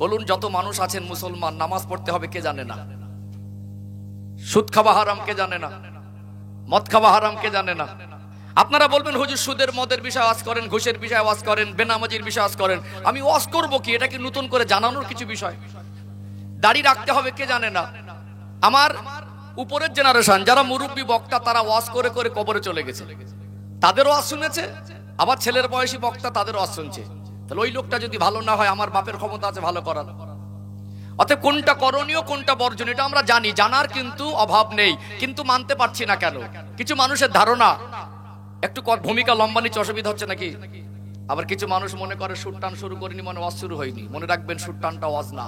বলুন, যত মানুষ আছেন মুসলমান, নামাজ পড়তে হবে কে জানে না? সুদ খাওয়া হারাম কে জানে না? মদ খাওয়া হারাম কে জানে না? আপনারা বলবেন হুজুর সুদের মদের বিষয়ে ওয়াজ করেন, ঘুষের বিষয়ে ওয়াজ করেন, বেনামাজির বিষয়ে ওয়াজ করেন। আমি ওয়াজ করবো কি? এটা কি নতুন করে জানানোর কিছু বিষয়? দাড়ি রাখতে হবে কে জানে না? আমার উপরের জেনারেশন যারা মুরব্বী বক্তা, তারা ওয়াজ করে করে কবরে চলে গেছে, তাদের ওয়াজ শুনেছে। আবার ছেলের বয়সী বক্তা, তাদের ওয়াজ শুনছে। তাহলে ওই লোকটা যদি ভালো না হয়, আমার বাপের ক্ষমতা আছে ভালো করার। অতএব কোনটা করণীয় কোনটা বর্জনীয় এটা আমরা জানি, জানার কিন্তু অভাব নেই, কিন্তু মানতে পারছি না কেন? কিছু মানুষের ধারণা একটু ভূমিকা লম্বা নিচ্ছে, অসুবিধা হচ্ছে নাকি? আবার কিছু মানুষ মনে করে সুর টান শুরু করিনি মানে ওয়াজ শুরু হয়নি। মনে রাখবেন, সুর টানটা ওয়াজ না,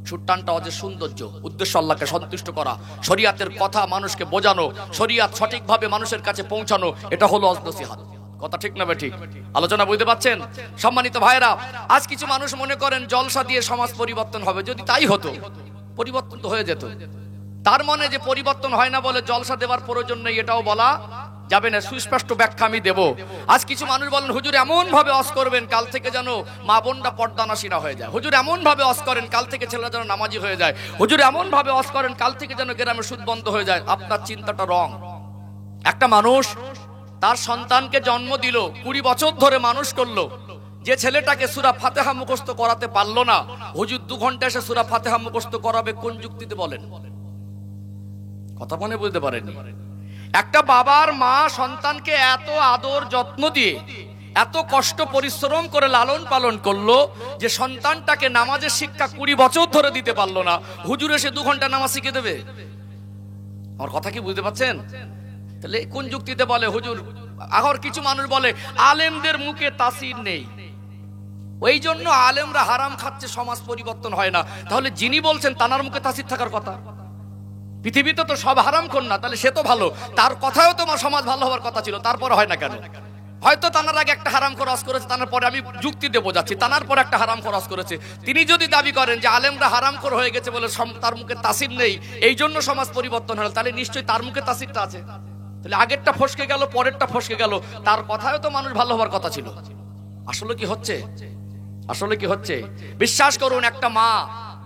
সুর টানটা ওয়াজের সৌন্দর্য, উদ্দেশ্য আল্লাহকে সন্তুষ্ট করা, শরিয়াতের কথা মানুষকে বোঝানো, শরিয়াত সঠিকভাবে মানুষের কাছে পৌঁছানো, এটা হলো ওয়াজ নসিহত। কথা ঠিক না ঠিক? আলোচনা বুঝতে পারছেন? সম্মানিত ভাইরা, আজ কিছু মানুষ মনে করেন জলসা দিয়ে সমাজ পরিবর্তন হবে। যদি তাই হতো, পরিবর্তন তো হয়ে যেত। তার মনে যে পরিবর্তন হয় না বলে জলসা দেওয়ার প্রয়োজন নেই, এটাও বলা যাবে না। সুস্পষ্ট ব্যাখ্যা আমি দেব। আজ কিছু মানুষ বলেন হুজুর এমন ভাবে ওয়াজ করবেন কাল থেকে যেন মা বোনরা পর্দানাশী না হয়ে যায়। হুজুর এমন ভাবে ওয়াজ করেন কাল থেকে ছেলেরা যেন নামাজি হয়ে যায়। হুজুর এমন ভাবে ওয়াজ করেন কাল থেকে যেন গ্রামে সুদ বন্ধ হয়ে যায়। আপনার চিন্তাটা রং। একটা মানুষ তার সন্তানকে জন্ম দিল, 20 বছর ধরে মানুষ করলো, যে ছেলেটাকে সূরা ফাতিহা মুখস্থ করাতে পারলো না, হুজুর 2 ঘন্টা এসে সূরা ফাতিহা মুখস্থ করাবে, কোন যুক্তিতে বলেন? কথা মনে বুঝতে পারেননি? একটা বাবার মা সন্তানকে এত আদর যত্ন দিয়ে, এত কষ্ট পরিশ্রম করে লালন পালন করলো, যে সন্তানটাকে নামাজের শিক্ষা 20 বছর ধরে দিতে পারলো না, হুজুর এসে 2 ঘন্টা নামাজ শিখে দেবে? আমার কথা কি বুঝতে পারছেন? তাহলে কোন যুক্তিতে বলে হুজুর? আবার কিছু মানুষ বলে আলেমদের মুখে তাসির নেই, ওই জন্য আলেমরা হারাম খাচ্ছে, সমাজ পরিবর্তন হয় না। তাহলে যিনি বলছেন তানার মুখে তাসির থাকার কথা। পৃথিবীতে তো সব হারাম খোর না, তাহলে সে তো ভালো, তার কথাও তোমার সমাজ ভালো হওয়ার কথা ছিল, তারপরে হয় না কেন? হয়তো তানার আগে একটা হারাম খরচ করেছে, তানার পরে আমি যুক্তি দেবো যাচ্ছি, তানার পরে একটা হারাম খরচ করেছে। তিনি যদি দাবি করেন যে আলেমরা হারাম খোর হয়ে গেছে বলে তার মুখে তাসির নেই, এই জন্য সমাজ পরিবর্তন হলো, তাহলে নিশ্চয়ই তার মুখে তাসিরটা আছে। তাহলে আগেরটা ফসকে গেল, পরেরটা ফসকে গেল, তার কথাও তো মানুষ ভালো হওয়ার কথা ছিল। আসলে কি হচ্ছে? আসলে কি হচ্ছে? বিশ্বাস করুন, একটা মা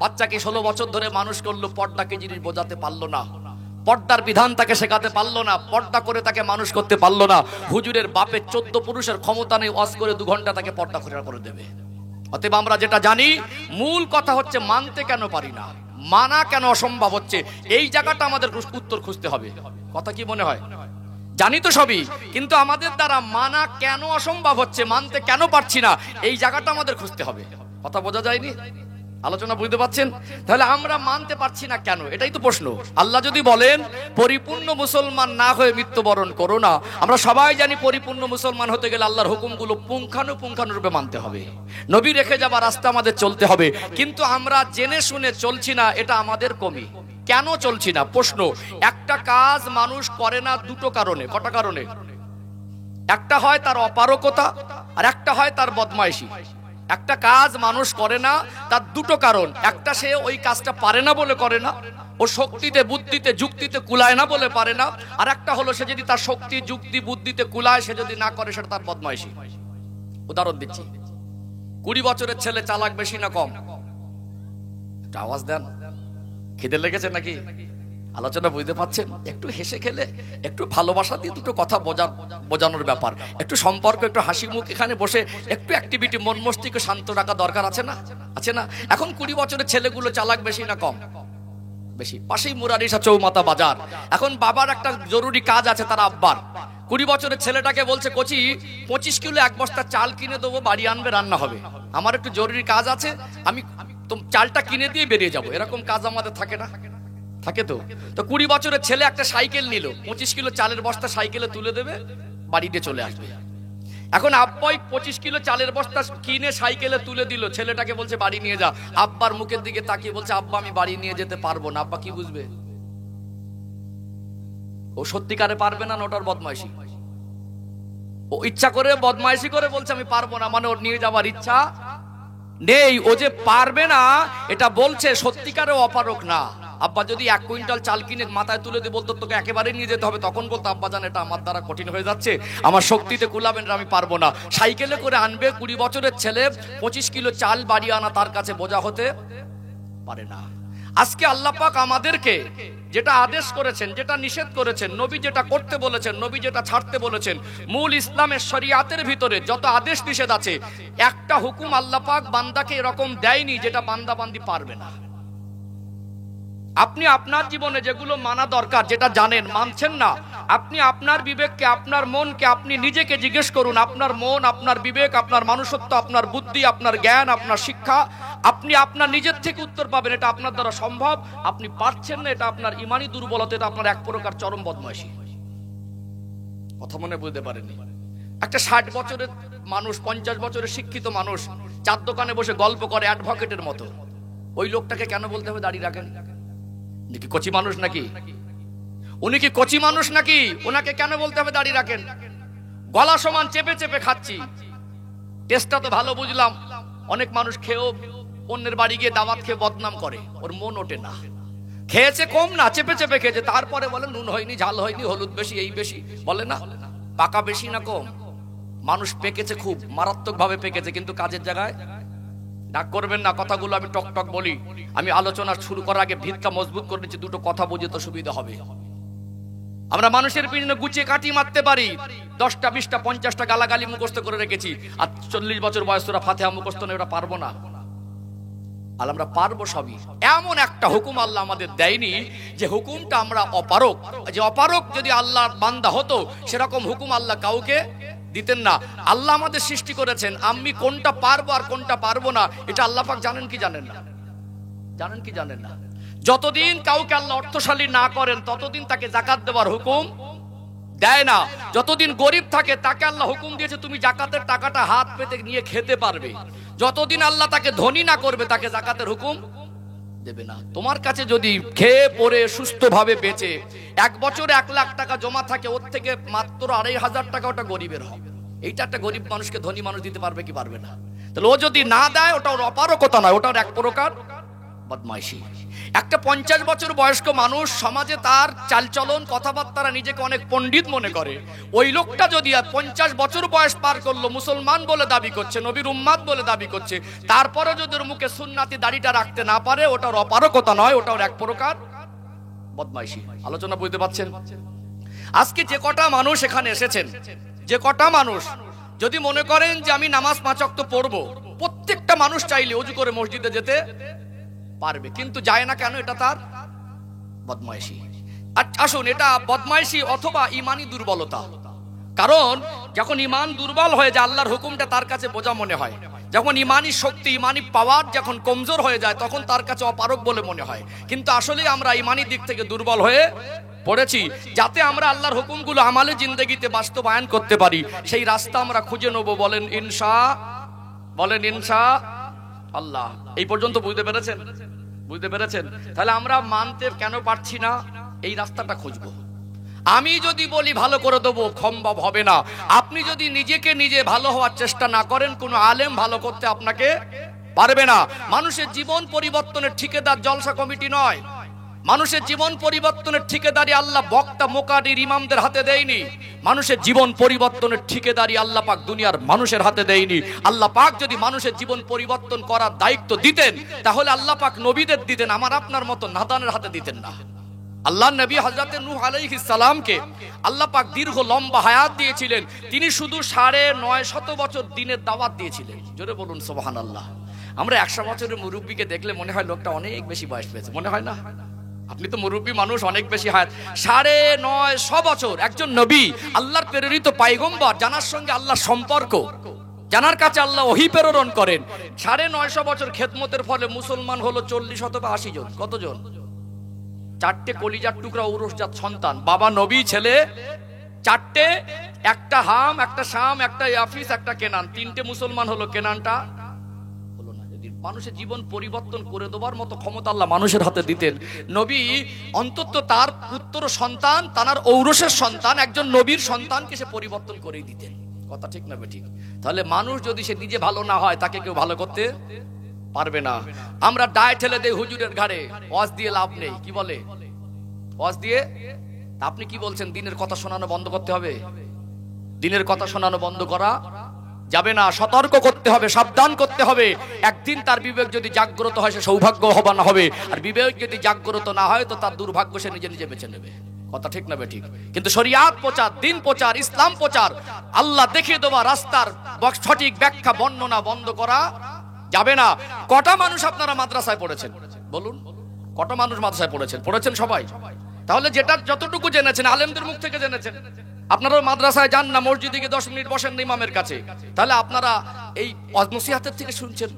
বাচ্চাকে 16 বছর ধরে মানুষ করলো, পর্দাকে জিনিস বোঝাতে পারলো না, পর্দার বিধান তাকে শেখাতে পারলো না, পর্দা করে তাকে মানুষ করতে পারলো না। হুজুরের বাপের 14 পুরুষের ক্ষমতা নেই ওয়াজ করে 2 ঘন্টা তাকে পর্দা করে দেবে। অতএব আমরা যেটা জানি, মূল কথা হচ্ছে মানতে কেন পারি না, মানা কেন অসম্ভব হচ্ছে, এই জায়গাটা আমাদের উত্তর খুঁজতে হবে। কথা কি মনে হয়? জানি তো সবই, কিন্তু আমাদের দ্বারা মানা কেন অসম্ভব হচ্ছে, মানতে কেন পারছি না, এই জায়গাটা আমাদের খুঁজতে হবে। কথা বোঝা যায়নি? আলোচনা বুঝতে পারছেন? তাহলে আমরা মানতে পারছি না কেন, এটাই তো প্রশ্ন। আল্লাহ যদি বলেন পরিপূর্ণ মুসলমান না হয়ে মৃত্যুবরণ করো না, আমরা সবাই জানি পরিপূর্ণ মুসলমান হতে গেলে আল্লাহর হুকুমগুলো পুঙ্খানুপুঙ্খানুরূপে মানতে হবে, নবী রেখে যাওয়া রাস্তা আমাদের চলতে হবে। কিন্তু আমরা জেনে শুনে চলছি না, এটা আমাদের কমি। কেন চলছি না? প্রশ্ন। একটা কাজ মানুষ করে না দুটো কারণে। কটা কারণে? একটা হয় তার অপারগতা, আর একটা হয় তার বদমাইশি। একটা কাজ মানুষ করে না তার দুটো কারণ, একটা সে ওই কাজটা পারে না বলে করে না, ও শক্তিতে বুদ্ধিতে যুক্তিতে কুলায় না বলে পারে না, আর একটা হলো সে যদি তার শক্তি যুক্তি বুদ্ধিতে কুলায়, সে যদি না করে, সেটা তার বদমাইশি। উদাহরণ দিচ্ছি, 20 বছরের ছেলে চালাক বেশি না কম? একটা আওয়াজ দেন। খিদে লেগেছে নাকি? আলোচনা বুঝতে পারছেন? একটু হেসে খেলে, একটু ভালোবাসা দিয়ে দুটো কথা বোঝানোর ব্যাপার, একটু সম্পর্ক, একটু হাসি মুখ, এখানে বসে একটু অ্যাক্টিভিটি, মন মস্তিষ্ক শান্ত রাখা দরকার আছে না? আছে না? এখন 20 বছরের ছেলেগুলো চালাক বেশি না কম? বেশি। পাশেই মুরারিসা চৌমাথা বাজার, এখন বাবার একটা জরুরি কাজ আছে, তার আব্বার। 20 বছরের ছেলেটাকে বলছে, কোচি 25 কিলো 1 বস্তা চাল কিনে দেবো, বাড়ি আনবে, রান্না হবে, আমার একটু জরুরি কাজ আছে, আমি চালটা কিনে দিয়ে বেরিয়ে যাবো। এরকম কাজ আমাদের থাকে না? থাকে তো। তো 20 বছরের ছেলে একটা সাইকেল নিল, 25 কিলো চালের বস্তা সাইকেলে তুলে দেবে, বাড়িতে চলে আসবে। এখন আব্বাই 25 কিলো চালের বস্তা কিনে সাইকেলে তুলে দিল, ছেলেটাকে বলছে বাড়ি নিয়ে যা। আব্বার মুখের দিকে তাকিয়ে বলছে, আব্বা আমি বাড়ি নিয়ে যেতে পারবো না। আব্বা কি বুঝবে? ও সত্যিকারে পারবে না, ওটার বদমাইশি। ও ইচ্ছা করে বদমাইশি করে বলছে আমি পারবো না, মানে ওর নিয়ে যাওয়ার ইচ্ছা নেই। ও যে পারবে না এটা বলছে, সত্যিকারে অপারক না। আব্বা যদি 1 কুইন্টাল চাল কিনে মাথায় তুলে দিয়ে বলতো তোকে একেবারে নিয়ে যেতে হবে, তখন বলতো আব্বা জান এটা আমার দ্বারা কঠিন হয়ে যাচ্ছে, আমার শক্তিতে কুলাবেন না, আমি পারবো না। সাইকেলে করে আনবে 20 বছরের ছেলে 25 কিলো চাল বাড়ি আনা তার কাছে বোঝা হতে পারে না। আজকে আল্লাহ পাক আমাদেরকে যেটা আদেশ করেছেন, যেটা নিষেধ করেছেন, নবী যেটা করতে বলেছেন, নবী যেটা ছাড়তে বলেছেন, মূল ইসলামের শরিয়াতের ভিতরে যত আদেশ নিষেধ আছে, একটা হুকুম আল্লাহ পাক বান্দাকে এরকম দেয়নি যেটা বান্দা বান্দি পারবে না। আপনি আপনার জীবনে যেগুলো মানা দরকার, যেটা জানেন মানছেন না, আপনি আপনার বিবেককে, আপনার মনকে, আপনি নিজেকে জিজ্ঞেস করুন। আপনার মন, আপনার বিবেক, আপনার মানুষত্ব, আপনার বুদ্ধি, আপনার জ্ঞান, আপনার শিক্ষা, আপনি আপনার নিজের থেকে উত্তর পাবেন এটা আপনার দ্বারা সম্ভব। আপনি পারছেন না, এটা আপনার ইমানি দুর্বলতা, এটা আপনার এক প্রকার চরম বদমাইশি। কথা মনে বুঝতে পারেননি? একটা 60 বছরের মানুষ, 50 বছরের শিক্ষিত মানুষ চার দোকানে বসে গল্প করে অ্যাডভোকেটের মতো, ওই লোকটাকে কেন বলতে হবে দাড়ি রাখেন? উনি কি কচি মানুষ নাকি? উনি কি কচি মানুষ নাকি? ওনাকে কেন বলতে হবে দাড়ি রাখেন? গলা সমান চেপে চেপে খাচ্ছি, টেস্টটা তো ভালো বুঝলাম। অনেক মানুষ খেয়েও অন্যের বাড়ি গিয়ে দাওয়াত খেয়ে বদনাম করে, ওর মন ওঠে না। খেয়েছে কম না, চেপে চেপে খেয়েছে, তারপরে বলে নুন হয়নি, ঝাল হয়নি, হলুদ বেশি, এই বেশি, বলে না? পাকা বেশি না কম? মানুষ পেকেছে, খুব মারাত্মক ভাবে পেকেছে, কিন্তু কাজের জায়গায়। ডাক করবেন না, কথাগুলো আমি টক টক বলি। আমি আলোচনা শুরু করার আগে ভিতটা মজবুত করে নিচ্ছি, দুটো কথা বুঝে তো সুবিধা হবে। আমরা মানুষের পিছনে গুছিয়ে কাটি মারতে পারি, 10টা 20টা 50টা গালাগালি মুখস্থ করে রেখেছি, আর 40 বছর বয়স তোরা ফাতিহা মুখস্থ নেই, ওরা পারবো না। আর আমরা পারবো সবই। এমন একটা হুকুম আল্লাহ আমাদের দেয়নি যে হুকুমটা আমরা অপারক, যে অপারক যদি আল্লাহর বান্দা হতো সেরকম হুকুম আল্লাহ কাউকে দিতেন না। আল্লাহ আমাদের সৃষ্টি করেছেন, আমি কোনটা পারবো আর কোনটা পারবো না এটা আল্লাহ পাক জানেন কি জানেন না? জানেন কি জানেন না? যতদিন কাউকে আল্লাহ অর্থশালী না করেন ততদিন তাকে যাকাত দেওয়ার হুকুম দেয় না। যতদিন গরিব থাকে তাকে আল্লাহ হুকুম দিয়েছে তুমি যাকাতের টাকাটা হাত পেতে নিয়ে খেতে পারবে। যতদিন আল্লাহ তাকে ধনী না করবে তাকে যাকাতের হুকুম দেবে না। তোমার কাছে যদি খেয়ে পরে সুস্থভাবে বেঁচে 1 বছরে 1 লাখ টাকা জমা থাকে, ওর থেকে মাত্র 2,500 টাকা ওটা গরিবের হবে। এইটা একটা গরিব মানুষকে ধনী মানুষ দিতে পারবে কি পারবে না? তাহলে ও যদি না দেয় ওটা ওর অপারকতা নয়, ওটা ওর এক প্রকার বদমাইশি। একটা 50 বছর বয়স্ক মানুষ সমাজে তার চালচলন কথাবার্তা নিজেকে অনেক পণ্ডিত মনে করে, ওই লোকটা যদি 50 বছর বয়স পার করলো, মুসলমান বলে দাবি করছে, নবীর উম্মাত বলে দাবি করছে, তারপরে যদি ওর মুখে সুন্নাতি দাড়িটা রাখতে না পারে ওটা ওর অপারকতা নয়, ওটা ওর এক প্রকার বদমাইশি। আলোচনা বুঝতে পারছেন? আজকে যে কটা মানুষ এখানে এসেছেন, যে কটা মানুষ যদি মনে করেন যে আমি নামাজ 5 ওয়াক্ত পড়বো, প্রত্যেকটা মানুষ চাইলে ওযু করে মসজিদে যেতে পারবে, কিন্তু যায় না কেন? এটা তার বদমাইশি। আসুন, এটা বদমাইশি অথবা ইমানি দুর্বলতা। কারণ যখন ইমান দুর্বল হয়ে যায় আল্লাহর হুকুমটা তার কাছে বোঝা মনে হয়। যখন ইমানি শক্তি, ইমানি পাওয়ার যখন কমজোর হয়ে যায় তখন তার কাছে অপারক বলে মনে হয়। কিন্তু আসলে আমরা ইমানি দিক থেকে দুর্বল হয়ে পড়েছি। যাতে আমরা আল্লাহর হুকুমগুলো আমালে জিন্দেগিতে বাস্তবায়ন করতে পারি সেই রাস্তা আমরা খুঁজে নেব। বলেন ইনশা আল্লাহ। এই পর্যন্ত বুঝতে পেরেছেন? বুঝতে পেরেছেন? তাহলে আমরা মানতে কেন পারছি না? এই রাস্তাটা খুঁজবো। আমি যদি বলি ভালো করে দেবো, সম্ভব হবে না। আপনি যদি নিজেকে নিজে ভালো হওয়ার চেষ্টা না করেন, কোনো আলেম ভালো করতে আপনাকে পারবে না। মানুষের জীবন পরিবর্তনের ঠিকাদার জলসা কমিটি নয়। মানুষের জীবন পরিবর্তনের ঠিকাদারি আল্লাহ বক্তা, মুকাদ্দির, ইমামদের হাতে দেয়নি। মানুষের জীবন পরিবর্তনের ঠিকাদারি আল্লাহ পাক দুনিয়ার মানুষের হাতে দেয়নি। আল্লাহ পাক যদি মানুষের জীবন পরিবর্তন করার দায়িত্ব দিতেন তাহলে আল্লাহ পাক নবীদের দিতেন, আমার আপনার মতো নাদানের হাতে দিতেন না। আল্লাহ নবী হযরত নূহ আলাইহিস সালামকে আল্লাহ পাক দীর্ঘ লম্বা হায়াত দিয়েছিলেন। তিনি শুধু 950 বছর দিনের দাওয়াত দিয়েছিলেন। জোরে বলুন সুবহানাল্লাহ। আমরা 100 বছরের মুরব্বীকে দেখলে মনে হয় লোকটা অনেক বেশি বয়স পেয়েছে, মনে হয় না? আপনি তো মুরব্বী মানুষ, অনেক বেশি হায়াত। 950 বছর একজন নবী, আল্লাহর প্রেরিত পয়গম্বর, জানার সঙ্গে আল্লাহর সম্পর্ক, জানার কাছে আল্লাহ ওহী প্রেরণ করেন। 950 বছর খেদমতের ফলে মুসলমান হলো 40 অথবা 80 জন। কতজন? 4টে কলিজার টুকরা ঔরসজাত সন্তান, বাবা নবী, ছেলে 4টে, একটা হাম, একটা শাম, একটা ইয়াফিস, একটা কেনান। 3টে মুসলমান হলো, কেনানটা হলো না। যদি মানুষের জীবন পরিবর্তন করে দেওয়ার মতো ক্ষমতা আল্লাহ মানুষের হাতে দিতেন, নবী অন্তত তার পুত্র সন্তান, তার ঔরসের সন্তান, একজন নবীর সন্তানকে সে পরিবর্তন করেই দিতেন। কথা ঠিক না বেঠিক? তাহলে মানুষ যদি সে নিজে ভালো না হয় তাকে কেউ ভালো করতে পারবে না। আমরা দায় ঠেলে দেই হুজুরের ঘাড়ে, ওয়াজ দিয়ে লাভ নেই। কি বলে? ওয়াজ দিয়ে আপনি কি বলছেন? দিনের কথা শোনানো বন্ধ করতে হবে? দিনের কথা শোনানো বন্ধ করা যাবে না, সতর্ক করতে হবে, সাবধান করতে হবে। একদিন তার বিবেক যদি জাগ্রত হয় সে সৌভাগ্যবান হবে, আর বিবেক যদি জাগ্রত না হয় তো তার দুর্ভাগ্য সে নিজে নিজে বেছে নেবে। কথা ঠিক না বেঠিক? কিন্তু শরিয়াত প্রচার, দিন প্রচার, ইসলাম প্রচার, আল্লাহ দেখিয়ে দেওয়া রাস্তার সঠিক ব্যাখ্যা বর্ণনা বন্ধ করা যাবে না। কটা মানুষ আপনারা মাদ্রাসায় পড়েছেন বলুন? কটা মানুষ মাদ্রাসায় পড়েছেন? পড়েছেন সবাই? তাহলে যেটা যতটুকু জেনেছেন আলেমদের মুখ থেকে জেনেছেন। আপনারা মাদ্রাসায় যান না, মসজিদে গিয়ে 10 মিনিট বসেন না ইমামের কাছে, তাহলে আপনারা এই নসিহতের থেকে শুনছেন,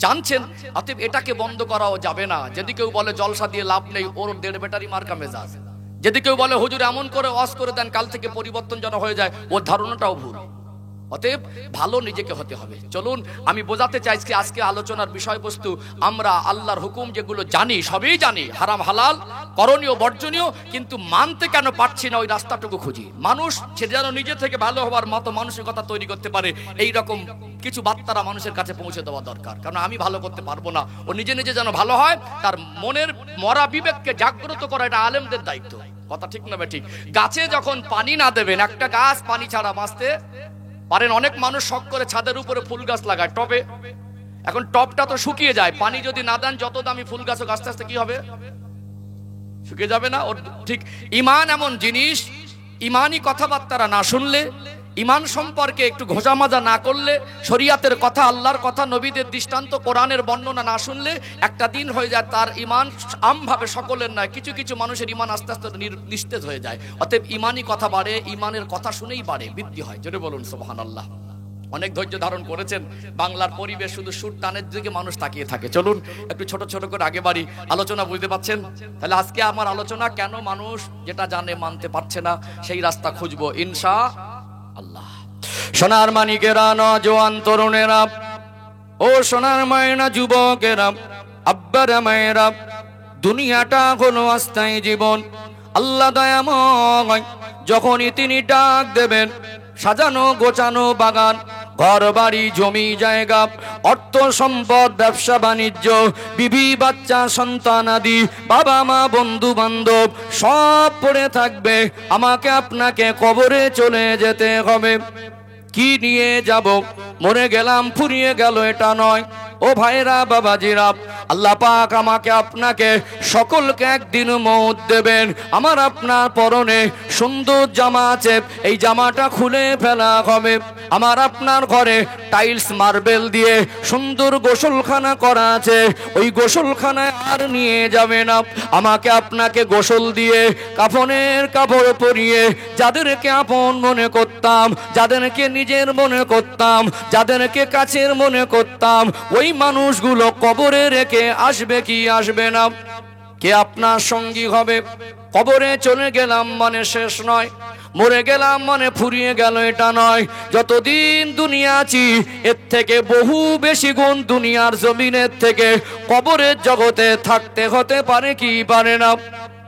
জানছেন। অতএব এটাকে বন্ধ করাও যাবে না। যদি কেউ বলে জলসা দিয়ে লাভ নেই, ওর 1.5 ব্যাটারি মার্কা মেজাজ। যদি কেউ বলে হুজুর এমন করে ওয়াজ করে দেন কাল থেকে পরিবর্তন যেন হয়ে যায়, ওর ধারণাটাও ভুল। অতএব ভালো নিজেকে হতে হবে। চলুন, আমি বোঝাতে চাইছি আজকে আলোচনার বিষয়বস্তু, আমরা আল্লাহর হুকুম যেগুলো জানি সবই জানি, হারাম হালাল, করণীয় বর্জনীয়, কিন্তু মানতে কেন পারছি না ওই রাস্তাটুকু খুঁজি। মানুষ সে যেন নিজে থেকে ভালো হওয়ার মতো মানসিকতা তৈরি করতে পারে, এই রকম কিছু বার্তারা মানুষের কাছে পৌঁছে দেওয়া দরকার। কারণ আমি ভালো করতে পারবো না, ও নিজে নিজে যেন ভালো হয়, তার মনের মরা বিবেককে জাগ্রত করা এটা আলেমদের দায়িত্ব। কথা ঠিক না ঠিক? গাছে যখন পানি না দেবেন, একটা গাছ পানি ছাড়া বাঁচতে পারেন। অনেক মানুষ শখ করে ছাদের উপরে ফুল গাছ লাগায় টবে। এখন টবটা তো শুকিয়ে যায়, পানি যদি না দেন যত দামি ফুল গাছ হোক আস্তে আস্তে কি হবে? শুকিয়ে যাবে না? ওর ঠিক ঈমান এমন জিনিস, ঈমানি কথাবার্তারা না শুনলে, ঈমান সম্পর্কে একটু ঘোষামাজা না করলে, শরীয়তের কথা, আল্লাহর কথা, নবীদের দৃষ্টান্ত, কোরআনের বর্ণনা না শুনলে একটা দিন হয়ে যায় তার ঈমান আমভাবে সকলের নয়, কিছু কিছু মানুষের ঈমান আস্তে আস্তে নিস্তেজ হয়ে যায়। অতএব ঈমানি কথা বাড়ে, ঈমানের কথা শুনেই বাড়ে, বৃদ্ধি হয়। জোরে বলুন সুবহানাল্লাহ। অনেক ধৈর্য ধারণ করেছেন। বাংলার পরিবেশ শুধু সুর টানের দিকে মানুষ তাকিয়ে থাকে। চলুন একটু ছোট ছোট করে আগে বাড়ি। আলোচনা বুঝতে পাচ্ছেন? তাহলে আজকে আমার আলোচনা, কেন মানুষ যেটা জানে মানতে পারছে না, সেই রাস্তা খুঁজবো ইনশাআল্লাহ। সোনার মানিকেরা, নওজোয়ান তরুণেরা, ও সোনার মায়েরা, যুবকেরা, আব্বারা মায়েরা, দুনিয়াটা হলো অস্থায়ী জীবন। আল্লাহ দয়াময়, যখনই তিনি ডাক দেবেন, সাজানো গোছানো বাগান, ঘর বাড়ি, জমি জায়গা, অর্থ সম্পদ, ব্যবসা বাণিজ্য, বিবি বাচ্চা, সন্তান আদি, বাবা মা, বন্ধু বান্ধব সব পড়ে থাকবে। আমাকে আপনাকে কবরে চলে যেতে হবে। কি নিয়ে যাব? মরে গেলাম, ফুরিয়ে গেল, এটা নয়। ও ভাইরা, বাবাজিরা, আল্লাহ পাক আমাকে আপনাকে সকলকে একদিন মওত দেবেন। আমার আপনার পরনে সুন্দর জামা আছে, এই জামাটা খুলে ফেলা হবে। আমার আপনার ঘরে টাইলস মার্বেল দিয়ে সুন্দর গোসলখানা করা আছে, ওই গোসলখানায় আর নিয়ে যাবে না। আমাকে আপনাকে গোসল দিয়ে কাফনের কাপড় পরিয়ে যাদেরকে আপন মনে করতাম, যাদেরকে নিজের মনে করতাম, যাদেরকে কাছের মনে করতাম, ওই মানুষগুলো কবরে রেখে আসবে কি আসবে না? কে আপনার সঙ্গী হবে? কবরে চলে গেলাম মানে শেষ নয়, মরে গেলাম মানে ফুরিয়ে গেল, এটা নয়। যতদিন দুনিয়া আছি এর থেকে বহু বেশি গুণ দুনিয়ার জমিনের থেকে কবরের জগতে থাকতে হতে পারে কি পারে না?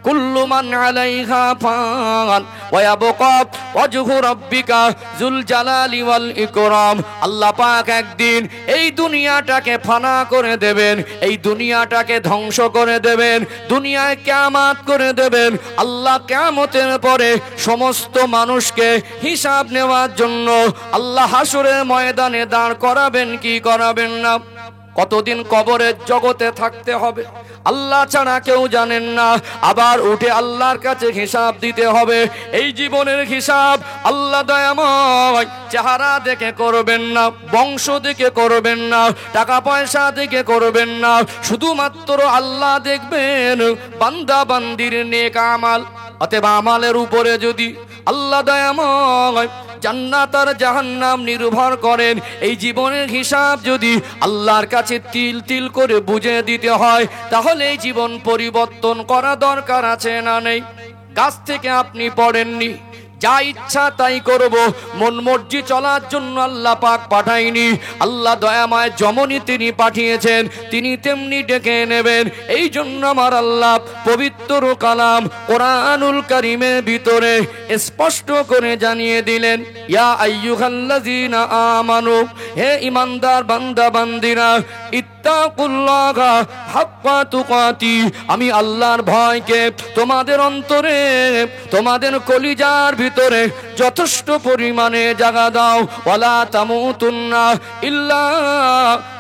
কুল্লু মান আলাইহা ফান ওয়া ইয়াবকা ওয়াজহু রাব্বিকা যুল জালালি ওয়াল ইকরাম। আল্লাহ পাক একদিন এই দুনিয়াটাকে ফানা করে দেবেন, এই দুনিয়াটাকে ধ্বংস করে দেবেন, দুনিয়ায় কিয়ামত করে দেবেন। আল্লাহ কিয়ামতের পরে সমস্ত মানুষকে হিসাব নেওয়ার জন্য আল্লাহ হাসরের ময়দানে দাঁড় করাবেন কি করাবেন না? কতদিন কবরের জগতে থাকতে হবে আল্লাহ ছাড়া কেউ জানেন না। আবার উঠে আল্লাহর কাছে হিসাব দিতে হবে। এই জীবনের হিসাব আল্লাহ দয়াময় চেহারা দেখে করবেন না, বংশ দেখে করবেন না, টাকা পয়সা দেখে করবেন না। শুধুমাত্র আল্লাহ দেখবেন বান্দা বান্দির নেক আমাল। অতএব আমালের উপরে যদি আল্লাহ দয়াময় জান্নাত আর জাহান্নাম নির্ভর করেন, এই জীবনের হিসাব যদি আল্লাহর কাছে তিল তিল করে বুঝে দিতে হয়, তাহলে এই জীবন পরিবর্তন করা দরকার আছে না নেই? গাছ থেকে আপনি পড়েননি, যা ইচ্ছা তাই করব, মন মর্জি চলার জন্য আল্লাহ পাক পাঠায়নি। আল্লাহ দয়াময় যেমনি তিনি পাঠিয়েছেন তিনি তেমনি ডেকে নেবেন। এই জন্য আমার আল্লাহ পবিত্র কালাম কোরআনুল কারীমের ভিতরে স্পষ্ট করে জানিয়ে দিলেন, ইয়া আইয়ুহাল্লাযীনা আমানু, হে ঈমানদার বান্দা বান্দিরা, ইত্তাকুল্লাহা হাক্কা তুকাতি, আমি আল্লাহর ভয়কে তোমাদের অন্তরে, তোমাদের কলিজার ভিতরে যথেষ্ট পরিমাণে জায়গা দাও। ওয়ালা তামুতুন্না ইল্লা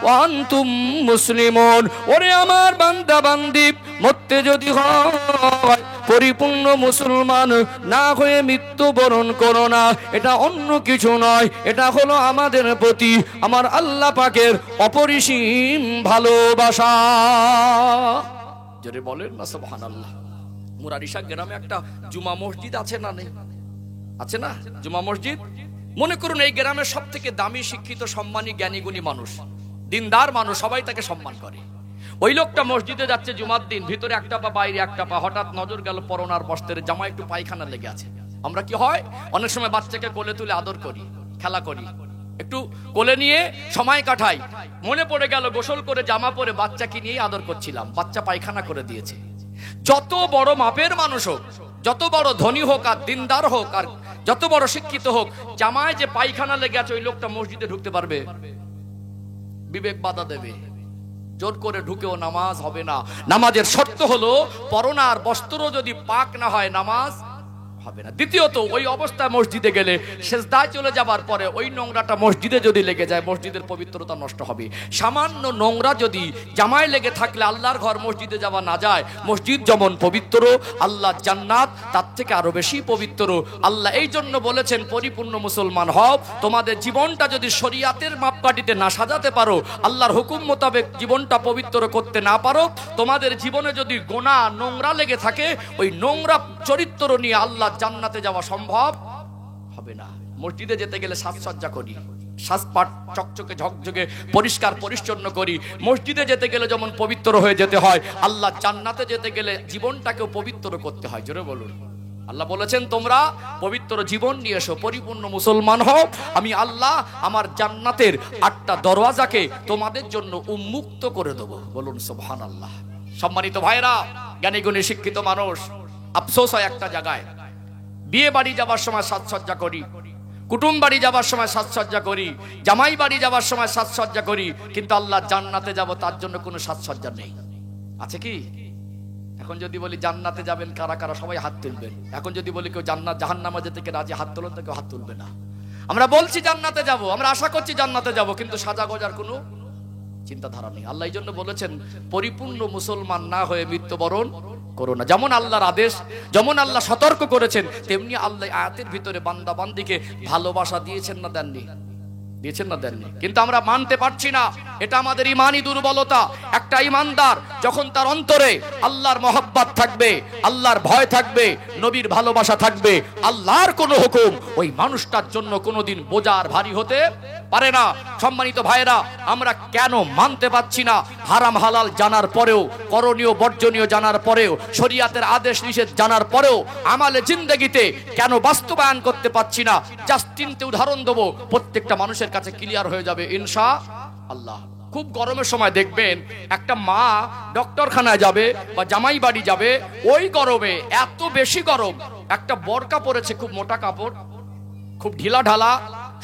ওয়া আনতুম মুসলিমুন, ওরে আমার বান্দা বান্দি, মরতে যদি হয় পরিপূর্ণ মুসলমান না হয়ে মৃত্যুবরণ করো না। এটা অন্য কিছু নয়, এটা হলো আমাদের প্রতি আমার আল্লাহ পাকের অপরিসীম ভালোবাসা। জোরে বলেন না সুবহানাল্লাহ। মুরারিশা গ্রামে একটা জুমা মসজিদ আছে না নেই? আছে না জুমা মসজিদ? মনে করুন এই গ্রামের সব থেকে দামি, শিক্ষিত, সম্মানী, জ্ঞানী গুণী মানুষ, দিনদার মানুষ, সবাই তাকে সম্মান করে। ওই লোকটা মসজিদে যাচ্ছে জুমার দিন, ভিতরে একটা পা বাইরে একটা পা, হঠাৎ নজর গেল পরনার বস্ত্রের জামা একটু পায়খানা লেগে আছে। আমরা কি হয় অনেক সময় বাচ্চাকে কোলে তুলে আদর করি, খেলা করি, একটু কোলে নিয়ে সময় কাটাই। মনে পড়ে গেল গোসল করে জামা পরে বাচ্চাকে নিয়ে আদর করছিলাম, বাচ্চা পায়খানা করে দিয়েছে। যত বড় মাপের মানুষ হোক, যত বড় ধনী হোক আর দিনদার হোক আর যত বড় শিক্ষিত হোক, জামায় যে পায়খানা লেগে আছে ওই লোকটা মসজিদে ঢুকতে পারবে? বিবেক বাধা দেবে, জোর করে ঢুকেও নামাজ হবে না। নামাজের শর্ত হলো পরনার বস্ত্র যদি পাক না হয় নামাজ হবে না। দ্বিতীয়ত, ওই অবস্থায় মসজিদে গেলে সেজদায় চলে যাবার পরে ওই নোংরাটা মসজিদে যদি লেগে যায় মসজিদের পবিত্রতা নষ্ট হবে। সামান্য নোংরা যদি জামায় লেগে থাকলে আল্লাহর ঘর মসজিদে যাওয়া না যায়। মসজিদ যেমন পবিত্র, আল্লাহ জান্নাত তার থেকে আরো বেশি পবিত্র। আল্লাহ এই জন্য বলেছেন পরিপূর্ণ মুসলমান হও। তোমাদের জীবনটা যদি শরিয়াতের মাপকাঠিতে না সাজাতে পারো, আল্লাহর হুকুম মোতাবেক জীবনটা পবিত্র করতে না পারো, তোমাদের জীবনে যদি গোনাহ নোংরা লেগে থাকে, ওই নোংরা চরিত্র নিয়ে আল্লাহ জান্নাতে যাওয়া সম্ভব হবে না। মসজিদে যেতে গেলে সাজসজ্জা করি, সাজপাট চকচকে ঝকঝকে পরিষ্কার পরিচ্ছন্ন করি। মসজিদে যেতে গেলে যেমন পবিত্র হয়ে যেতে হয়, আল্লাহ জান্নাতে যেতে গেলে জীবনটাকেও পবিত্র করতে হয়। জোরে বলুন। আল্লাহ বলেছেন তোমরা পবিত্র জীবন নিয়ে এসো, পরিপূর্ণ মুসলমান হও, আমি আল্লাহ আমার জান্নাতের 8টা দরওয়াজাকে তোমাদের জন্য উন্মুক্ত করে দেবো। বলুন সুবহানাল্লাহ। সম্মানিত ভাইরা, জ্ঞানী গুণী শিক্ষিত মানুষ, আফসোস হয় একটা জায়গায়, বিয়ে বাড়ি যাবার সময় সাজসজ্জা করি, কুটুম বাড়ি যাবার সময় সাজসজ্জা করি, জামাই বাড়ি যাবার সময় সাজসজ্জা করি, কিন্তু আল্লাহ জান্নাতে যাব তার জন্য কোনো সাজসজ্জা নেই। আছে কি? এখন যদি বলি জান্নাতে যাবেন কারা কারা, সবাই হাত তুলবেন। এখন যদি বলি কেউ জান্নাত জাহান্নামে যেতে কে রাজি, হাত তোলেন, তো কেউ হাত তুলবে না। আমরা বলছি জান্নাতে যাব, আমরা আশা করছি জান্নাতে যাব, কিন্তু সাজা গোজার কোনো চিন্তাধারা নেই। আল্লাহ এই জন্য বলেছেন পরিপূর্ণ মুসলমান না হয়ে মৃত্যুবরণ করো না। যেমন আল্লাহর আদেশ, যেমন আল্লাহ সতর্ক করেছেন, তেমনি আল্লাহ আয়াতের ভিতরে বান্দা বান্দিকে ভালোবাসা দিয়েছেন না দেননি? দিয়েছেন না দেননি? কিন্তু আমরা মানতে পারছি না। এটা আমাদের ইমানি দুর্বলতা। একটা ইমানদার যখন তার অন্তরে আল্লাহর মহব্বত থাকবে, আল্লাহর ভয় থাকবে, নবীর ভালোবাসা থাকবে, আল্লাহর কোনো হুকুম ওই মানুষটার জন্য কোনোদিন বোঝার ভারী হতে পারে না। সম্মানিত ভাইরা, আমরা কেন মানতে পারছি না? হারাম হালাল জানার পরেও, করণীয় বর্জনীয় জানার পরেও, শরিয়াতের আদেশ নিষেধ জানার পরেও আমালে জিন্দেগিতে কেন বাস্তবায়ন করতে পারছি না? জাস্ট 3টে উদাহরণ দেবো, প্রত্যেকটা মানুষের কাছে ক্লিয়ার হয়ে যাবে ইনশাআল্লাহ। খুব গরমের সময় দেখবেন একটা মা ডক্টরখানায় যাবে বা জামাই বাড়ি যাবে, ওই গরমে, এত বেশি গরম, একটা বোরকা পরেছে, খুব মোটা কাপড়, খুব ঢিলা ঢালা,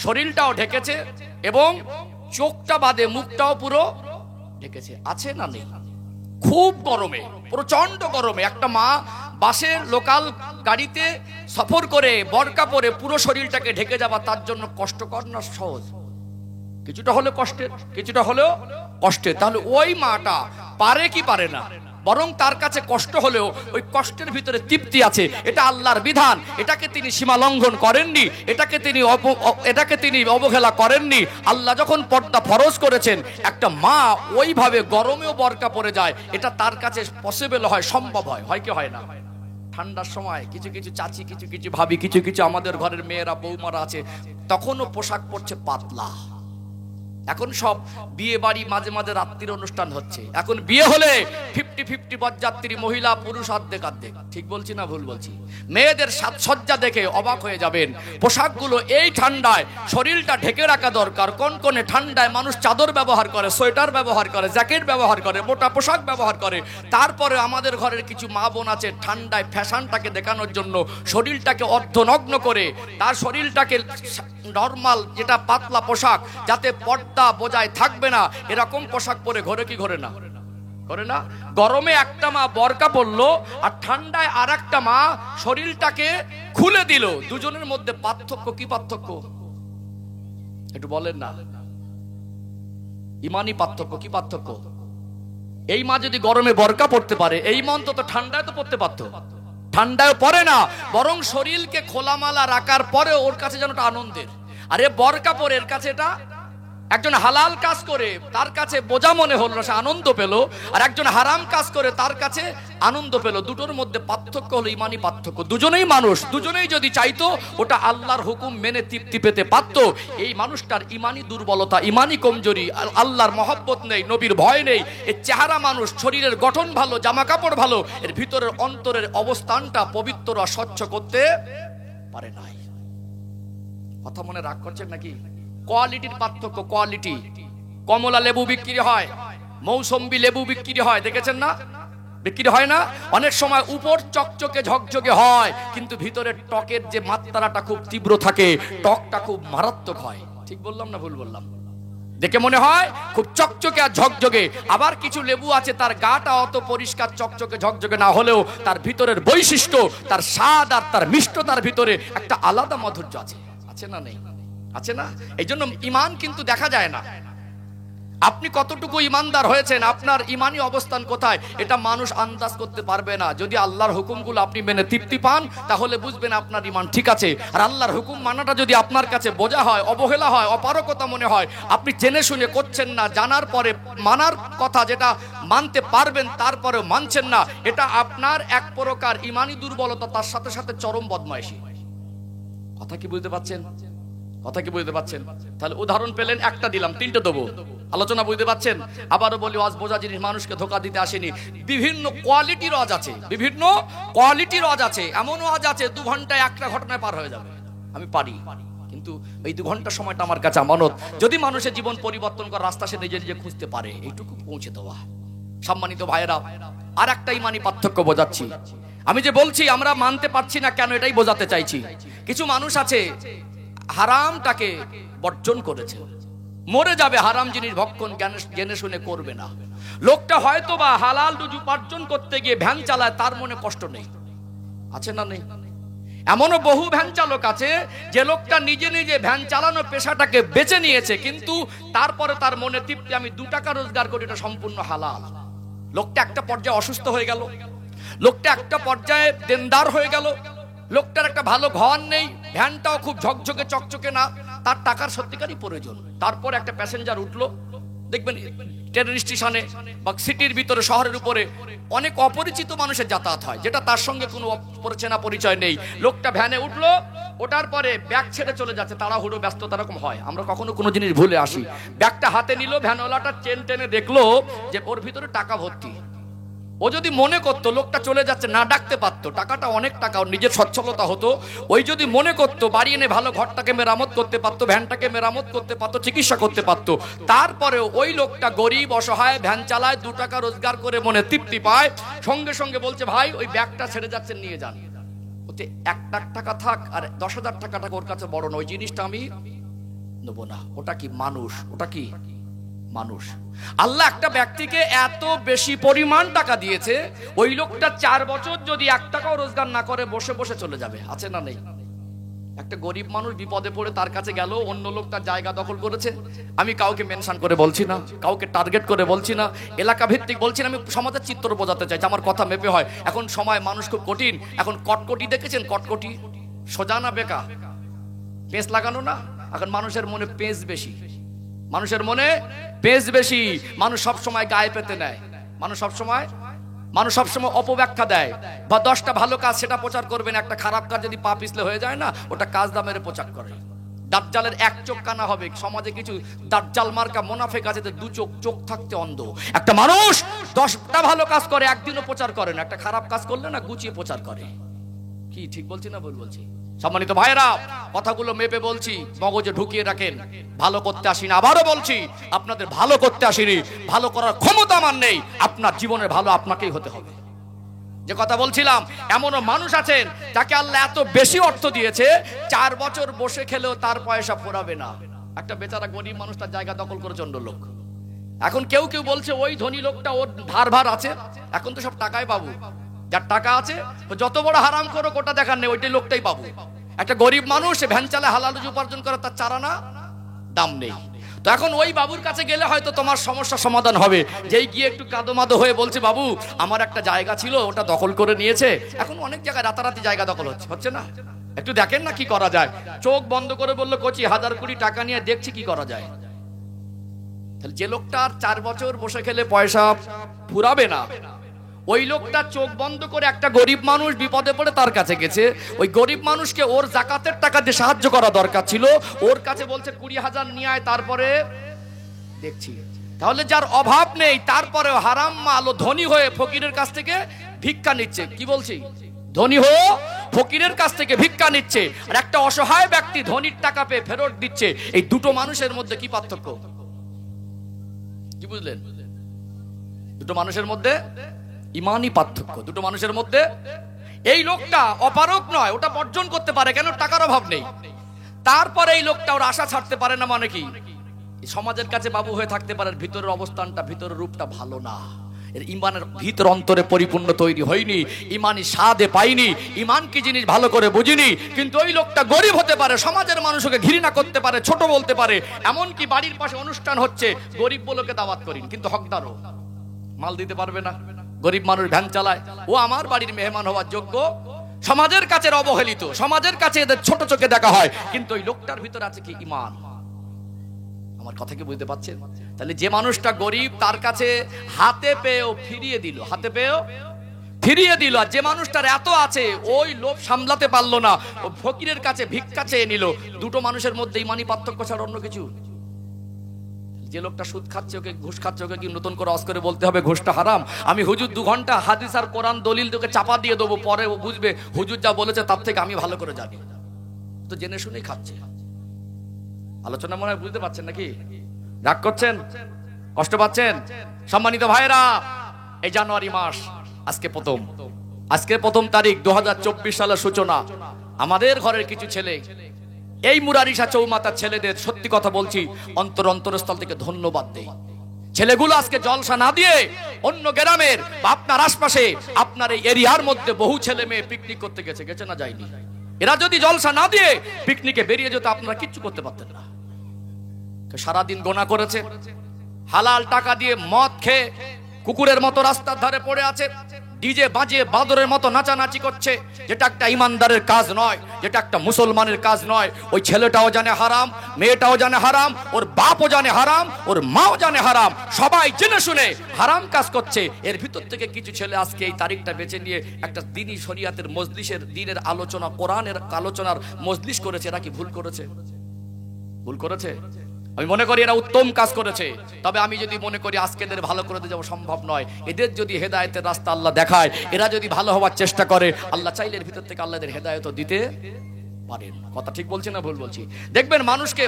শরীরটাও ঢেকেছে এবং চোখটা বাদে মুখটাও পুরো ঢেকেছে। আছে না নেই? খুব গরমে, প্রচন্ড গরমে একটা মা বাসের লোকাল গাড়িতে সফর করে বোরকা পরে পুরো শরীরটাকে ঢেকে যাওয়া তার জন্য কষ্টকর না সহজ? কিছুটা হলেও কষ্টের, কিছুটা হলেও কষ্টের। তাহলে ওই মাটা পারে কি পারে না? বরং তার কাছে কষ্ট হলেও ওই কষ্টের ভিতরে তৃপ্তি আছে। এটা আল্লাহর বিধান, এটাকে তিনি সীমা লঙ্ঘন করেননি, এটাকে তিনি অবহেলা করেননি। আল্লাহ যখন পর্দা ফরজ করেছেন, একটা মা ওইভাবে গরমেও বোরকা পরে যায়, এটা তার কাছে পসিবল হয়, সম্ভব হয়। হয় কি হয় না? ঠান্ডার সময় কিছু কিছু চাচি, কিছু কিছু ভাবি, কিছু কিছু আমাদের ঘরের মেয়েরা বৌমারা আছে, তখনও পোশাক পরছে পাতলা, এখন সব বিয়ে বাড়ি, মাঝে মাঝে রাত্রির অনুষ্ঠান হচ্ছে। এখন বিয়ে হলে 50-50 বরযাত্রী, মহিলা পুরুষ অর্ধেক অর্ধেক। ঠিক বলছি না ভুল বলছি? মেয়েদের সাজসজ্জা দেখে অবাক হয়ে যাবেন। পোশাকগুলো এই ঠান্ডায় শরীরটা ঢেকে রাখা দরকার। কোন ঠান্ডায় মানুষ চাদর ব্যবহার করে, সোয়েটার ব্যবহার করে, জ্যাকেট ব্যবহার করে, মোটা পোশাক ব্যবহার করে। তারপরে আমাদের ঘরের কিছু মা বোন আছে ঠান্ডায় ফ্যাশনটাকে দেখানোর জন্য শরীরটাকে অর্ধনগ্ন করে, তার শরীরটাকে নরমাল যেটা পাতলা পোশাক, যাতে পর্দা বোঝায় থাকবে না, এরকম পোশাক পরে ঘরে কি ঘরে না করে না? গরমে একটা মা বরকা পরলো আর ঠান্ডায় আর একটা মা শরীরটাকে খুলে দিল। দুজনের মধ্যে পার্থক্য কি? পার্থক্য একটু বলেন না। ইমানি পার্থক্য কি? পার্থক্য। এই মা যদি গরমে বরকা পড়তে পারে, এই মা অন্তত ঠান্ডায় তো পড়তে পারত। ঠান্ডায় পরে না, বরং শরীরকে খোলামালা রাখার পরে ওর কাছে যেন একটা আনন্দের। আরে বরকা পরে এর কাছে এটা একজন হালাল কাজ করে তার কাছে বোঝা মনে হলো, সে আনন্দ পেল। আর একজন হারাম কাজ করে তার কাছে আনন্দ পেল। দুটোর মধ্যে পার্থক্য হলো ইমানি পার্থক্য। দুজনেই মানুষ, দুজনেই যদি চাইতো ওটা আল্লাহর হুকুম মেনে তৃপ্তি পেতে পারতো। এই মানুষটার ইমানি দুর্বলতা, ইমানি কমজোরি, আল্লাহর মহব্বত নেই, নবীর ভয় নেই। এর চেহারা মানুষ, শরীরের গঠন ভালো, জামা কাপড় ভালো, এর ভিতরের অন্তরের অবস্থানটা পবিত্র আর স্বচ্ছ করতে পারে নাই। কথা মনে রাগ করছেন নাকি? কোয়ালিটির পার্থক্য, কোয়ালিটি। কমলা লেবু বিক্রি হয়, মৌসম্বি লেবু বিক্রি হয়, দেখেছেন না? বিক্রি হয় না? অনেক সময় উপর চকচকে ঝকঝকে হয়, কিন্তু ভিতরের টকের যে মাত্রাটা খুব তীব্র থাকে, টকটা খুব মারাত্মক হয়। ঠিক বললাম না ভুল বললাম? দেখে মনে হয় খুব চকচকে আর ঝকঝকে। আবার কিছু লেবু আছে তার গাটা অত পরিষ্কার চকচকে ঝকঝকে না হলেও তার ভিতরের বৈশিষ্ট্য, তার স্বাদ আর তার মিষ্টতার ভিতরে একটা আলাদা মাধুর্য আছে। আছে না নেই? আছে না? এই জন্য ইমান কিন্তু দেখা যায় না। আপনি কতটুকু ইমানদার হয়েছেন, আপনার ইমানি অবস্থান কোথায়, এটা মানুষ আন্দাজ করতে পারবে না। যদি আল্লাহর হুকুমগুলো আপনি মেনে তৃপ্তি পান, তাহলে বুঝবেন আপনার ইমান ঠিক আছে। আর আল্লাহর হুকুম মানাটা যদি আপনার কাছে বোঝা হয়, অবহেলা হয়, অপারগতা মনে হয়, আপনি জেনে শুনে করছেন না, জানার পরে মানার কথা যেটা মানতে পারবেন তারপরেও মানছেন না, এটা আপনার এক প্রকার ইমানি দুর্বলতা, তার সাথে সাথে চরম বদমাইশি। কথা কি বুঝতে পারছেন? কথা কি বুঝতে পারছেন? তাহলে উদাহরণ পেলেন, একটা দিলাম, তিনটে দেবো। আলোচনা বুঝতে পারছেন? আবারও বলি, ওয়াজ বোঝা জিনিস, মানুষকে ধোকা দিতে আসেনি। বিভিন্ন কোয়ালিটির ওয়াজ আছে, বিভিন্ন কোয়ালিটির ওয়াজ আছে। এমনও ওয়াজ আছে 2 ঘন্টায় একটা ঘটনায় পার হয়ে যাবে। আমি পারি, কিন্তু এই 2 ঘন্টার সময়টা আমার কাছে আমানত। যদি মানুষের জীবন পরিবর্তন করার রাস্তা সে নিজে নিজে খুঁজতে পারে, এইটুকু পৌঁছে দেওয়া। সম্মানিত ভাইয়েরা, আর একটা ইমানি পার্থক্য বোঝাচ্ছি। আমি যে বলছি আমরা মানতে পারছি না কেন, এটাই বোঝাতে চাইছি। কিছু মানুষ আছে হারামটাকে বর্জন করেছে, মরে যাবে হারাম জিনিস ভক্ষণ জেনে শুনে করবে না। লোকটা হয়তো বা হালাল রুজি উপার্জন করতে গিয়ে ভ্যান চালায়, তার মনে কষ্ট নেই। আছে না নেই? এমনও বহু ভ্যান চালক আছে যে লোকটা নিজে নিজে ভ্যান চালানো পেশাটাকে বেছে নিয়েছে, কিন্তু তারপরে তার মনে তৃপ্তি, আমি 2 টাকা রোজগার করি, এটা সম্পূর্ণ হালাল। লোকটা একটা পর্যায়ে অসুস্থ হয়ে গেল, লোকটা একটা পর্যায়ে দেনদার হয়ে গেল, লোকটার একটা ভালো ঘর নেই, ভ্যানটাও খুব ঝকঝকে চকচকে না, তার টাকার সত্যিকারই প্রয়োজন। তারপর একটা প্যাসেঞ্জার উঠলো, দেখবেন ট্রেন স্টেশনে বা সিটির ভিতরে, শহরের উপরে অনেক অপরিচিত মানুষের যাতায়াত হয়, যেটা তার সঙ্গে কোনো চেনা পরিচয় নেই। লোকটা ভ্যানে উঠলো, ওঠার পরে ব্যাগ ছেড়ে চলে যাচ্ছে, তাড়াহুড়ো ব্যস্ততা রকম হয়, আমরা কখনো কোনো জিনিস ভুলে আসি। ব্যাগটা হাতে নিল, ভ্যানওয়ালাটা চেন টেনে দেখলো যে ওর ভিতরে টাকা ভর্তি। ও যদি মনে করতো লোকটা চলে যাচ্ছে, না ডাকতে পারতো, টাকাটা অনেক টাকা, ওর নিজের সচ্ছলতা হতো। ওই যদি মনে করতো বাড়ি এনে ভালো ঘরটাকে মেরামত করতে পারতো, ভ্যানটাকে মেরামত করতে পারতো, চিকিৎসা করতে পারতো। তারপরেও ওই লোকটা গরিব অসহায়, ভ্যান চালায়, 2 টাকা রোজগার করে মনে তৃপ্তি পায়, সঙ্গে সঙ্গে বলছে ভাই ওই ব্যাগটা ছেড়ে যাচ্ছেন, নিয়ে যান। ওতে 1 লাখ টাকা থাক আর 10,000 টাকা ওর কাছে বড় না, ওই জিনিসটা আমি নেবো না। ওটা কি মানুষ? ওটা কি মানুষ? আল্লাহ একটা ব্যক্তিকে এত বেশি পরিমাণ টাকা দিয়েছে, ওই লোকটা 4 বছর যদি 1 টাকাও রোজগার না করে বসে বসে চলে যাবে। আছে না নেই? একটা গরিব মানুষ বিপদে পড়ে তার কাছে গেল, অন্য লোক তার জায়গা দখল করেছে। আমি কাউকে মেনশন করে বলছি না, কাউকে টার্গেট করে বলছি না, এলাকা ভিত্তিক বলছি না, আমি সমাজের চিত্র বোঝাতে চাইছি, আমার কথা মেপে হয়। এখন সময় মানুষ খুব কঠিন। এখন কটকটি দেখেছেন? কটকটি সোজা না বেকা? পেঁচ লাগানো না? এখন মানুষের মনে পেঁচ বেশি, মানুষের মনে পেঁচ বেশি। মানুষ সব সময় গায়ে পেতে নেয়, মানুষ সবসময় অপব্যাখ্যা দেয়। বা 10টা ভালো কাজ সেটা প্রচার করবেন, একটা খারাপ কাজ যদি পা পিছলে হয়ে যায় না, ওটা কাজ দামের প্রচার করে। দাজ্জালের এক চোখ কানা হবে। সমাজে কিছু দাজ্জাল মার্কা মুনাফিক আছে, দু চোখ থাকতে অন্ধ। একটা মানুষ 10টা ভালো কাজ করে, একদিনও প্রচার করে না, একটা খারাপ কাজ করলে না গুছিয়ে প্রচার করে। কি ঠিক বলছি না ভুল বলছি? সম্মানিত ভাইরা, কথাগুলো মেপে বলছি, মগজে ঢুকিয়ে রাখেন। ভালো করতে আসিনি, আবারও বলছি, আপনাদের ভালো করতে আসিনি, ভালো করার ক্ষমতা আমার নেই। আপনার জীবনের ভালো আপনাকেই হতে হবে। যে কথা বলছিলাম, এমনও মানুষ আছেন যাকে আল্লাহ এত বেশি অর্থ দিয়েছে, 4 বছর বসে খেলেও তার পয়সা ফুরাবে না। একটা বেচারা গরিব মানুষ তার জায়গা দখল করে চন্ড লোক। এখন কেউ কেউ বলছে ওই ধনী লোকটা ওর ধার ভার আছে। এখন তো সব টাকায় পাবো, যার টাকা আছে যত বড় হারাম করো কোটা দেখার নেই, ওইটাই লোকটাই পাবো। একটা গরিব মানুষ ভ্যান চালে হালাল রুজি উপার্জন করে, তার চারানা দাম নেই। তো এখন ওই বাবুর কাছে গেলে হয়তো তোমার সমস্যা সমাধান হবে। যেই গিয়ে একটু কাদোমাদো হয়ে বলছে, বাবু আমার একটা জায়গা ছিল ওটা দখল করে নিয়েছে। এখন অনেক জায়গায় রাতারাতি জায়গা দখল হচ্ছে না, একটু দেখেন না কি করা যায়। চোখ বন্ধ করে বললো, কোচি 1000 কোটি টাকা নিয়ে দেখছি কি করা যায়। তাহলে যে লোকটা 4 বছর বসে খেলে পয়সা ফুরাবে না, ওই লোকটা চোখ বন্ধ করে একটা গরিব মানুষ বিপদে পড়ে তার কাছে গেছে। ওই গরিব মানুষকে ওর জাকাতের টাকা দিয়ে সাহায্য করা দরকার ছিল, ওর কাছে বলছে 20,000 নিয়ে আয়, তারপরে দেখছি। তাহলে যার অভাব নেই তারপরে হারাম মাল ও ধনী হয়ে ফকিরের কাছ থেকে ভিক্ষা নিচ্ছে। কি বলছি? ধনী হয়ে ফকিরের কাছ থেকে ভিক্ষা নিচ্ছে, আর একটা অসহায় ব্যক্তি ধনীর টাকা পেয়ে ফেরত দিচ্ছে। এই দুটো মানুষের মধ্যে কি পার্থক্য? কি বুঝলেন? দুটো মানুষের মধ্যে ইমানই পার্থক্য। দুটো মানুষের মধ্যে এই লোকটা অপারক নয়, ওটা বর্জন করতে পারে, কেন? টাকার অভাব নেই। তারপরে এই লোকটা ওর আশা ছাড়তে পারে না, মানে কি? সমাজের কাছে বাবু হয়ে থাকতে পারে, ভিতরের অবস্থানটা, ভিতরের রূপটা ভালো না। এর ইমানের ভিতর অন্তরে পরিপূর্ণ তৈরি হয়নি, ইমানই স্বাদে পাইনি, ইমান কি জিনিস ভালো করে বুঝিনি। কিন্তু ওই লোকটা গরিব হতে পারে, সমাজের মানুষকে ঘৃণা করতে পারে, ছোট বলতে পারে। এমনকি বাড়ির পাশে অনুষ্ঠান হচ্ছে, গরিব বলোকে দাওয়াত করিন, কিন্তু হকদারও মাল দিতে পারবে না। গরিব মানুষ ভ্যান চালায়, ও আমার বাড়ির মেহমান হওয়ার যোগ্য, সমাজের কাছে অবহেলিত, সমাজের কাছে এদের ছোট চোখে দেখা হয়। কিন্তু ওই লোকটার ভিতরে আছে কি? ইমান। আমার কথা কি বুঝতে পারছেন? তাহলে যে মানুষটা গরিব তার কাছে হাতে পেয়েও ফিরিয়ে দিল, হাতে পেয়েও ফিরিয়ে দিল। আর যে মানুষটার এত আছে ওই লোভ সামলাতে পারলো না, ও ফকিরের কাছে ভিক্ষা চেয়ে নিল। দুটো মানুষের মধ্যে ইমানি পার্থক্য ছাড়া অন্য কিছু। যে লোকটা সুদ খাচ্ছে, ওকে ঘুষ খাচ্ছে, ওকে কি নতুন করে করে বলতে হবে ঘুষটা হারাম? আমি হুজুর 2 ঘন্টা হাদিস আর কোরআন দলিল তোকে চাপা দিয়ে দেবো, পরে ও বুঝবে হুজুর যা বলেছে তার থেকে আমি ভালো করে জানি। তো জেনে শুনেই খাচ্ছে। আলোচনা মনে হয় বুঝতে পারছেন নাকি? রাগ করছেন? কষ্ট পাচ্ছেন? সম্মানিত ভাইরা, এই জানুয়ারি মাস আজকে প্রথম তারিখ, 2024 সালের সূচনা। আমাদের ঘরের কিছু ছেলে, এই মুরারিশা চৌমাতার ছেলেদের সত্যি কথা বলছি, অন্তরস্থল থেকে ধন্যবাদ দেই। ছেলেগুলো আজকে জলসা না দিয়ে অন্য গ্রামের বা আপনার আশপাশে আপনার এই এরিয়ার মধ্যে বহু ছেলে মেয়ে পিকনিক করতে গেছে না যায়নি? এরা যদি জলসা না দিয়ে পিকনিকে বেরিয়ে যেত, আপনারা কিচ্ছু করতে পারতেন না। সারাদিন গোনা করেছে, হালাল টাকা দিয়ে মদ খেয়ে কুকুরের মতো রাস্তার ধারে পড়ে আছে, ডিজে বাজিয়ে বাদরের মতো নাচানাচি করছে, যেটা একটা ইমানদারের কাজ নয়, যেটা একটা মুসলমানের কাজ নয়। ওই ছেলেটাও জানে হারাম, মেয়েটাও জানে হারাম, ওর বাপও জানে হারাম, ওর মাও জানে হারাম, সবাই জেনে শুনে হারাম কাজ করছে। এর ভিতর থেকে কিছু ছেলে আজকে এই তারিখটা বেছে নিয়ে একটা দিনী শরিয়াতের মজলিসের, দিনের আলোচনা, কোরআনের আলোচনার মজলিস করেছে। এরা কি ভুল করেছে? ভুল করেছে? আমি মনে করি এরা উত্তম কাজ করেছে। তবে আমি যদি মনে করি আজকে এদের ভালো করে দিয়ে যাওয়া সম্ভব নয়। এদের যদি হেদায়েতের রাস্তা আল্লাহ দেখায়, এরা যদি ভালো হওয়ার চেষ্টা করে, আল্লাহ চাইলে এর ভিতর থেকে আল্লাহ এদের হেদায়েত দিতে পারেন। কথা ঠিক বলছি না ভুল বলছি? দেখবেন মানুষকে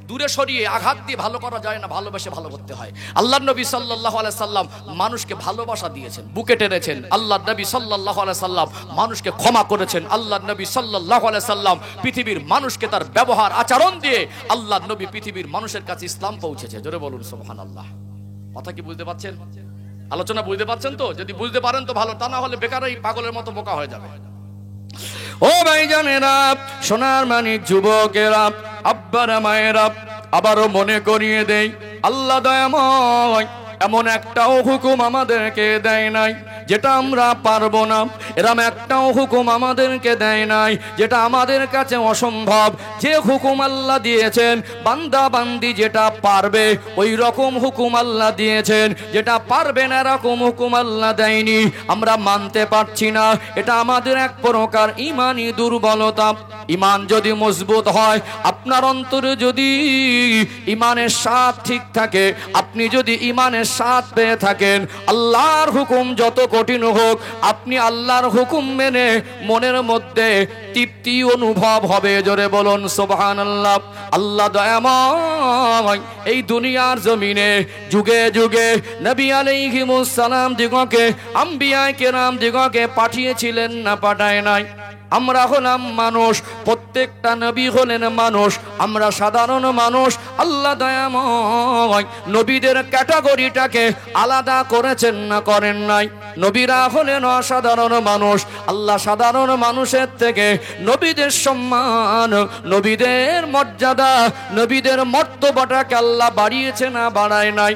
দূরে সরিয়ে আঘাত দিয়ে ভালো করা যায় না, ভালোবেসে ভালো করতে হয়। আল্লাহর নবী সাল্লাল্লাহু আলাইহি সাল্লাম মানুষকে ভালোবাসা দিয়েছেন, বুকে টেনেছেন। আল্লাহর নবী সাল্লাল্লাহু আলাইহি সাল্লাম মানুষকে ক্ষমা করেছেন। আল্লাহর নবী সাল্লাল্লাহু আলাইহি সাল্লাম পৃথিবীর মানুষকে তার ব্যবহার আচরণ দিয়ে আল্লাহর নবী পৃথিবীর মানুষের কাছে ইসলাম পৌঁছেছে। জোরে বলুন সুবহানাল্লাহ। কথা কি বুঝতে পারছেন? আলোচনা বুঝতে পারছেন তো? যদি বুঝতে পারেন তো ভালো, তা না হলে বেকারই পাগলের মতো বোকা হয়ে যাবে। ও ভাইজানেরা, সোনার মানিক যুবকেরা, আব্বারা মায়েরা, আবারও মনে করিয়ে দেই, আল্লাহ দয়াময় এমন একটাও হুকুম আমাদেরকে দেয় নাই যেটা আমরা পারবো না, এরম একটাও হুকুম আমাদেরকে দেয় নাই যেটা আমাদের কাছে অসম্ভব। যে হুকুম আল্লাহ দিয়েছেন বান্দা বান্দি যেটা পারবে ওই রকম হুকুম আল্লাহ দিয়েছেন, যেটা পারবে না এরকম হুকুম আল্লাহ দেয়নি। আমরা মানতে পারছি না, এটা আমাদের এক প্রকার ইমানি দুর্বলতা। ইমান যদি মজবুত হয়, আপনার অন্তরে যদি ইমানের স্বাদ ঠিক থাকে, আপনি যদি ইমানের স্বাদ পেয়ে থাকেন, আল্লাহর হুকুম যত কঠিন হোক আপনি আল্লাহর হুকুম মেনে মনের মধ্যে তৃপ্তি অনুভব হবে। জোরে বলুন সুবহানাল্লাহ। আল্লাহ দয়াময় এই দুনিয়ার জমিনে যুগে যুগে নবী আলাইহিমুস সালাম দিগকে, আম্বিয়া কেরাম দিগকে পাঠিয়েছিলেন না পাঠায় নাই? আমরা হলাম মানুষ, প্রত্যেকটা নবী হলেন মানুষ, আমরা সাধারণ মানুষ। আল্লাহ দয়াময় নবীদের ক্যাটাগরিটাকে আলাদা করেছেন না করেন নাই? নবীরা হলেন অসাধারণ মানুষ। আল্লাহ সাধারণ মানুষের থেকে নবীদের সম্মান, নবীদের মর্যাদা, নবীদের মর্তবাটাকে আল্লাহ বাড়িয়েছে না বাড়ায় নাই?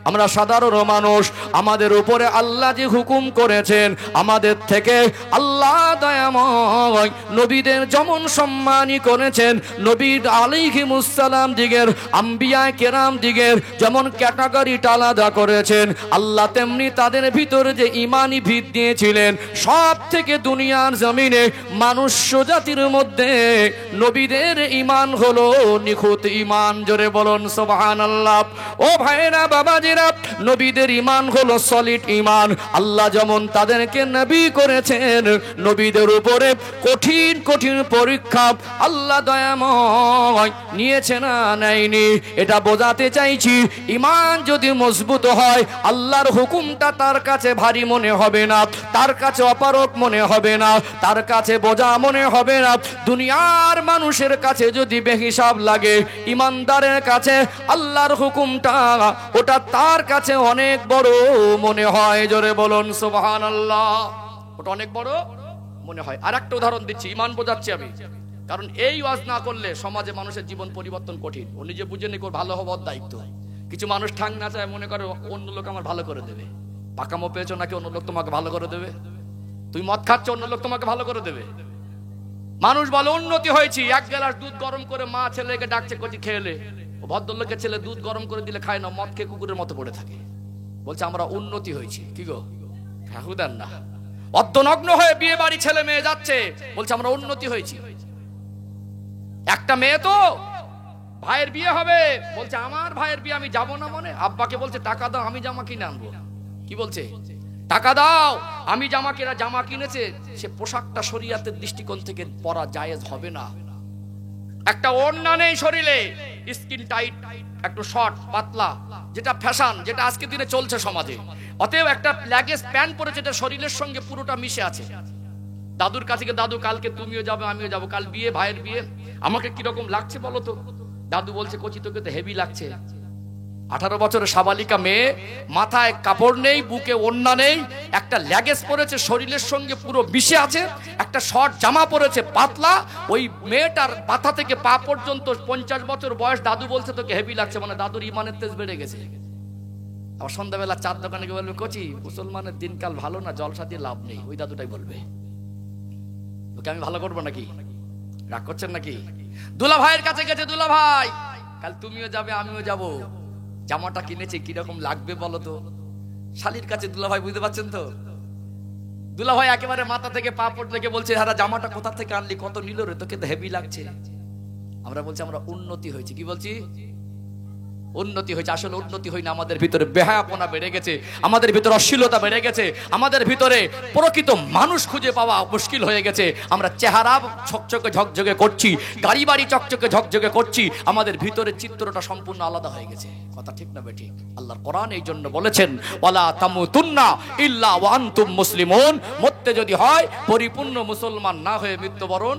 আমরা সাধারণ মানুষ, আমাদের উপরে আল্লাহ যে হুকুম করেছেন, আমাদের থেকে আল্লাহ দয়াময় নবীদের যেমন সম্মানই করেছেন, নবী আলাইহিমুস সালাম দিগের, আম্বিয়া কেরাম দিগের যেমন ক্যাটাগরিটা আলাদা করেছেন, আল্লাহ তেমনি তাদের ভিতরে যে ইমানি ভিত দিয়েছিলেন, সব থেকে দুনিয়ার জমিনে মানুষ্য জাতির মধ্যে নবীদের ইমান হলো নিখুঁত ইমান। জোরে বলুন সুবহানাল্লাহ। ও ভাইরা বাবাজি, নবীদের ইমান হলো সলিড ইমান। আল্লাহ যেমন তাদেরকে নবী করেছেন, নবীদের উপরে কঠিন কঠিন পরীক্ষা আল্লাহ দয়াময় নিয়েছে না নেয়নি? এটা বোঝাতে চাইছি, ইমান যদি মজবুত হয় আল্লাহর হুকুমটা তার কাছে ভারী মনে হবে না, তার কাছে অপারক মনে হবে না, তার কাছে বোঝা মনে হবে না। দুনিয়ার মানুষের কাছে যদি বেহিসাব লাগে, ইমানদারের কাছে আল্লাহর হুকুমটা ওটা তার কাছে অনেক বড় মনে হয়। জোরে বলুন সুবহানাল্লাহ। ওটা অনেক বড় মনে হয়। আর একটা উদাহরণ দিচ্ছি, ইমান বোঝাচ্ছি আমি, কারণ এই ওয়াজ না করলে সমাজে মানুষের জীবন পরিবর্তন কঠিন। ও নিজে বুঝে নিয়ে ভালো হওয়ার দায়িত্ব। কিছু মানুষ ঠাং না চায়, মনে করে অন্য লোক আমার ভালো করে দেবে। পাকামো পেয়েছো নাকি অন্য লোক তোমাকে ভালো করে দেবে? তুই মদ খাচ্ছ, অন্য লোক তোমাকে ভালো করে দেবে। মানুষ বলে উন্নতি হয়েছি, এক গ্লাস দুধ গরম করে মা ছেলেকে ডাকছে, কচি খেলে। ভদ্রলোকের ছেলে দুধ গরম করে দিলে খায় না, মদ খেয়ে কুকুরের মতো পড়ে থাকে। বলছে আমরা উন্নতি হয়েছি। কি গো, দেন না? অর্ধনগ্ন হয়ে বিয়ে বাড়ি ছেলে মেয়ে যাচ্ছে, বলছে আমরা উন্নতি হয়েছি। একটা মেয়ে তো ভাইয়ের বিয়ে হবে, বলছে আমার ভাইয়ের বিয়ে আমি যাব না মনে। আব্বাকে বলছে টাকা দাও, আমি জামা কিনে আনবো। কি বলছে? টাকা দাও, আমি জামা কিনা। জামা কিনেছে, সে পোশাকটা শরিয়াতের দৃষ্টিকোণ থেকে পরা জায়েজ হবে না। একটা ওড়না নেই শরীরে, স্কিন টাইট, একটু শর্ট পাতলা, যেটা ফ্যাশন, যেটা আজকে দিনে চলছে সমাজে। অতএব একটা লেগিংস প্যান্ট পরেছে, যেটা শরীরের সঙ্গে পুরোটা মিশে আছে। দাদুর কাছে গিয়ে, দাদু কালকে তুমিও যাবে আমিও যাবো, কাল বিয়ে, ভাইয়ের বিয়ে, আমাকে কিরকম লাগছে বলো তো? দাদু বলছে কচি তোকে তো হেভি লাগছে। 18 বছরের সাবালিকা মেয়ে, মাথায় কাপড় নেই, বুকে ওড়না নেই, একটা লেগেস পরেছে শরীরের সঙ্গে পুরো মিশে আছে, একটা শর্ট জামা পরেছে পাতলা। ওই মেয়েটার মাথা থেকে পা পর্যন্ত 50 বছর বয়স। দাদু বলছে তোকে হেভি লাগছে, মানে দাদুর ইমানের তেজ বেড়ে গেছে। আবার সন্ধ্যাবেলা চার দোকানে গিয়ে বলবে কচি মুসলমানের দিনকাল ভালো না, জলসা দিয়ে লাভ নেই। ওই দাদুটাই বলবে, ওকে আমি ভালো করবো নাকি? রাগ করছেন নাকি? দুলা ভাইয়ের কাছে গেছে, দুলা ভাই কাল তুমিও যাবে আমিও যাবো, জামাটা কিনেছি কিরকম লাগবে বলো তো? শালির কাছে দুলা ভাই, বুঝতে পারছেন তো? দুলা ভাই একেবারে মাথা থেকে পা পর্যন্ত বলছে, হারা জামাটা কোথা থেকে আনলি, কত নিল রে, তোকে তো হেভি লাগছে। আমরা বলছি আমরা উন্নতি হয়েছি। কি বলছি? উন্নতি হয়েছে। আসলে উন্নতি হয় না, আমাদের ভিতরে বেহায়াপনা বেড়ে গেছে, আমাদের ভিতরে অশ্লীলতা বেড়ে গেছে, আমাদের ভিতরে প্রকৃত মানুষ খুঁজে পাওয়া মুশকিল হয়ে গেছে। আমরা চেহারা চকচকে ঝকঝকে করছি, গাড়ি বাড়ি চকচকে ঝকঝকে করছি, আমাদের ভিতরে চিত্রটা সম্পূর্ণ আলাদা হয়ে গেছে। কথা ঠিক না বেঠিক? আল্লাহর কোরআন এই জন্য বলেছেন, ওয়ালা তামুতুন্না ইল্লা ওয়া আনতুম মুসলিমুন। মরতে যদি হয় পরিপূর্ণ মুসলমান না হয়ে মৃত্যুবরণ